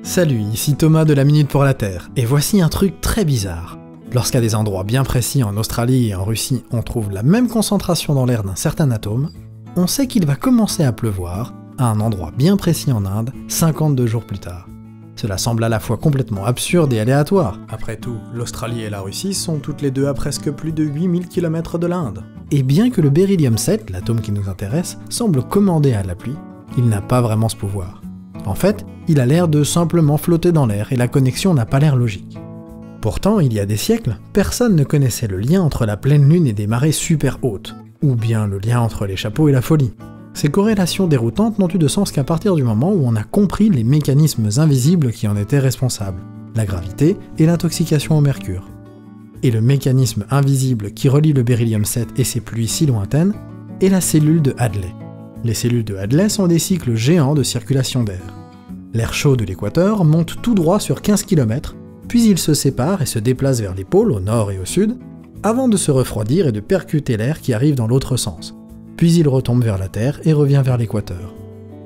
Salut, ici Thomas de la Minute pour la Terre, et voici un truc très bizarre. Lorsqu'à des endroits bien précis en Australie et en Russie, on trouve la même concentration dans l'air d'un certain atome, on sait qu'il va commencer à pleuvoir à un endroit bien précis en Inde, 52 jours plus tard. Cela semble à la fois complètement absurde et aléatoire. Après tout, l'Australie et la Russie sont toutes les deux à presque plus de 8000 km de l'Inde. Et bien que le beryllium-7, l'atome qui nous intéresse, semble commandé à la pluie, il n'a pas vraiment ce pouvoir. En fait, il a l'air de simplement flotter dans l'air et la connexion n'a pas l'air logique. Pourtant, il y a des siècles, personne ne connaissait le lien entre la pleine lune et des marées super hautes, ou bien le lien entre les chapeaux et la folie. Ces corrélations déroutantes n'ont eu de sens qu'à partir du moment où on a compris les mécanismes invisibles qui en étaient responsables, la gravité et l'intoxication au mercure. Et le mécanisme invisible qui relie le beryllium-7 et ses pluies si lointaines est la cellule de Hadley. Les cellules de Hadley sont des cycles géants de circulation d'air. L'air chaud de l'équateur monte tout droit sur 15 km, puis il se sépare et se déplace vers les pôles au nord et au sud, avant de se refroidir et de percuter l'air qui arrive dans l'autre sens. Puis il retombe vers la Terre et revient vers l'équateur.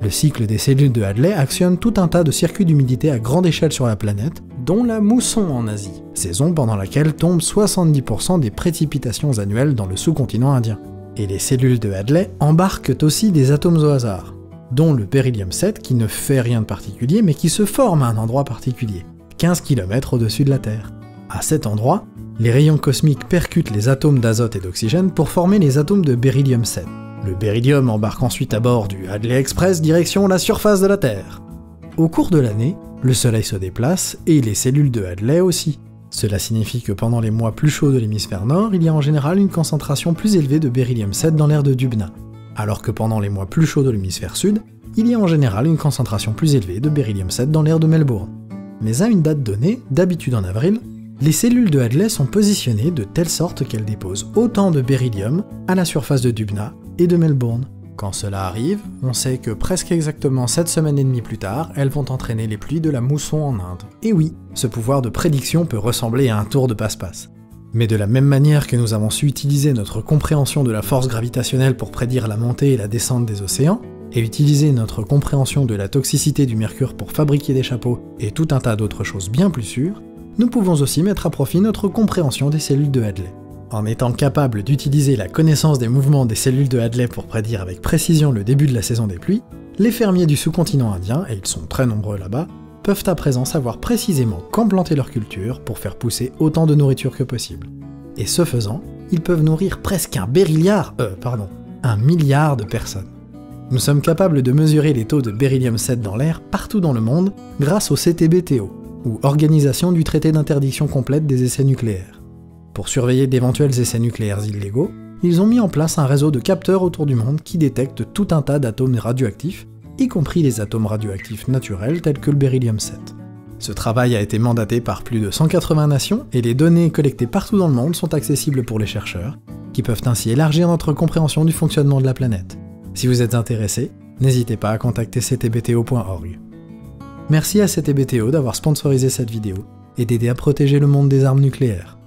Le cycle des cellules de Hadley actionne tout un tas de circuits d'humidité à grande échelle sur la planète, dont la mousson en Asie, saison pendant laquelle tombent 70% des précipitations annuelles dans le sous-continent indien. Et les cellules de Hadley embarquent aussi des atomes au hasard, dont le beryllium-7 qui ne fait rien de particulier mais qui se forme à un endroit particulier, 15 km au-dessus de la Terre. À cet endroit, les rayons cosmiques percutent les atomes d'azote et d'oxygène pour former les atomes de beryllium-7. Le beryllium embarque ensuite à bord du Hadley Express direction la surface de la Terre. Au cours de l'année, le Soleil se déplace et les cellules de Hadley aussi. Cela signifie que pendant les mois plus chauds de l'hémisphère nord, il y a en général une concentration plus élevée de beryllium-7 dans l'air de Dubna, alors que pendant les mois plus chauds de l'hémisphère sud, il y a en général une concentration plus élevée de beryllium-7 dans l'air de Melbourne. Mais à une date donnée, d'habitude en avril, les cellules de Hadley sont positionnées de telle sorte qu'elles déposent autant de beryllium à la surface de Dubna et de Melbourne. Quand cela arrive, on sait que presque exactement 7 semaines et demie plus tard, elles vont entraîner les pluies de la mousson en Inde. Et oui, ce pouvoir de prédiction peut ressembler à un tour de passe-passe. Mais de la même manière que nous avons su utiliser notre compréhension de la force gravitationnelle pour prédire la montée et la descente des océans, et utiliser notre compréhension de la toxicité du mercure pour fabriquer des chapeaux et tout un tas d'autres choses bien plus sûres, nous pouvons aussi mettre à profit notre compréhension des cellules de Hadley. En étant capable d'utiliser la connaissance des mouvements des cellules de Hadley pour prédire avec précision le début de la saison des pluies, les fermiers du sous-continent indien, et ils sont très nombreux là-bas, peuvent à présent savoir précisément quand planter leur culture pour faire pousser autant de nourriture que possible. Et ce faisant, ils peuvent nourrir presque un milliard de personnes. Nous sommes capables de mesurer les taux de beryllium-7 dans l'air partout dans le monde grâce au CTBTO, ou Organisation du traité d'interdiction complète des essais nucléaires. Pour surveiller d'éventuels essais nucléaires illégaux, ils ont mis en place un réseau de capteurs autour du monde qui détectent tout un tas d'atomes radioactifs, y compris les atomes radioactifs naturels tels que le beryllium-7. Ce travail a été mandaté par plus de 180 nations et les données collectées partout dans le monde sont accessibles pour les chercheurs, qui peuvent ainsi élargir notre compréhension du fonctionnement de la planète. Si vous êtes intéressé, n'hésitez pas à contacter ctbto.org. Merci à CTBTO d'avoir sponsorisé cette vidéo et d'aider à protéger le monde des armes nucléaires.